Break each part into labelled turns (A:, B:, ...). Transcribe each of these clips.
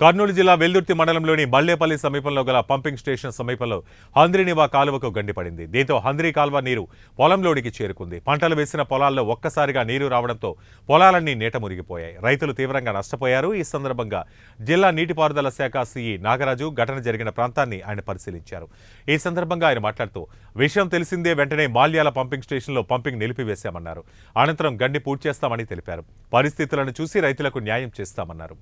A: కర్నూలు జిల్లా వెల్దుర్తి మండలంలోని మల్లేపల్లి సమీపంలో గల పంపింగ్ స్టేషన్ సమీపంలో హంద్రీనివా కాలువకు గండిపడింది. దీంతో హంద్రీ కాల్వ నీరు పొలంలోనికి చేరుకుంది. పంటలు వేసిన పొలాల్లో ఒక్కసారిగా నీరు రావడంతో పొలాలన్నీ నీట మునిగిపోయాయి. రైతులు తీవ్రంగా నష్టపోయారు. ఈ సందర్భంగా జిల్లా నీటిపారుదల శాఖ సిఈ నాగరాజు ఘటన జరిగిన ప్రాంతాన్ని ఆయన పరిశీలించారు. ఈ సందర్భంగా ఆయన మాట్లాడుతూ విషయం తెలిసిందే వెంటనే మాల్యాల పంపింగ్ స్టేషన్లో పంపింగ్ నిలిపివేశామన్నారు. అనంతరం గండి పూర్తి చేస్తామని తెలిపారు. పరిస్థితులను చూసి రైతులకు న్యాయం చేస్తామన్నారు.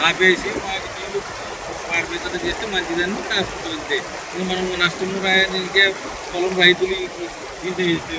B: ఆపేసి మాకు నీళ్ళు పారిపోయేటట్టు చేస్తే మంచిదని హాస్పిటల్ అంతే. మనం నష్టం రాయడానికే పొలం రైతులు ఇంత చేస్తే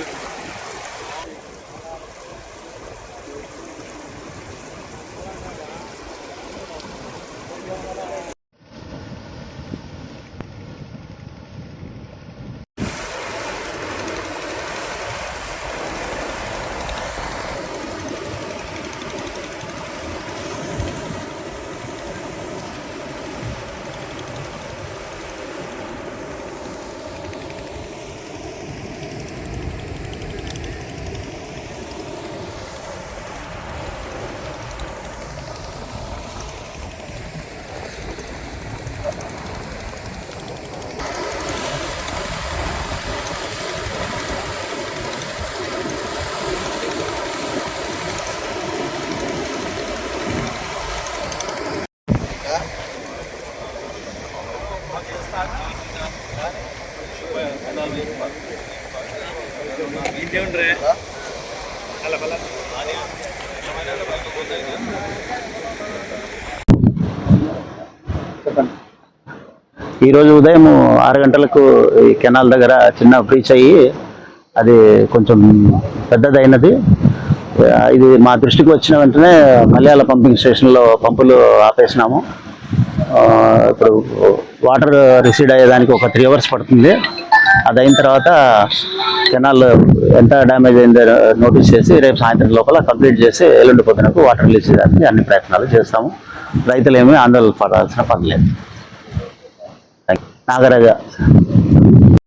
C: ఈరోజు ఉదయం 6 గంటలకు ఈ కెనాల్ దగ్గర చిన్న బ్రీచ్ అయ్యి అది కొంచెం పెద్దదైనది. ఇది మా దృష్టికి వచ్చిన వెంటనే మల్యాల పంపింగ్ స్టేషన్లో పంపులు ఆపేసినాము. ఇప్పుడు వాటర్ రిసీడ్ అయ్యేదానికి ఒక 3 hours పడుతుంది. అది అయిన తర్వాత కెనాల్ ఎంత డ్యామేజ్ అయిందో నోటీస్ చేసి రేపు సాయంత్రం లోపల కంప్లీట్ చేసి ఎల్లుండి పొద్దునకు వాటర్ రిలీజ్ చేయడానికి అన్ని ప్రయత్నాలు చేస్తాము. రైతులు ఏమీ ఆందోళన పడాల్సిన పని లేదు. నాగరాజ.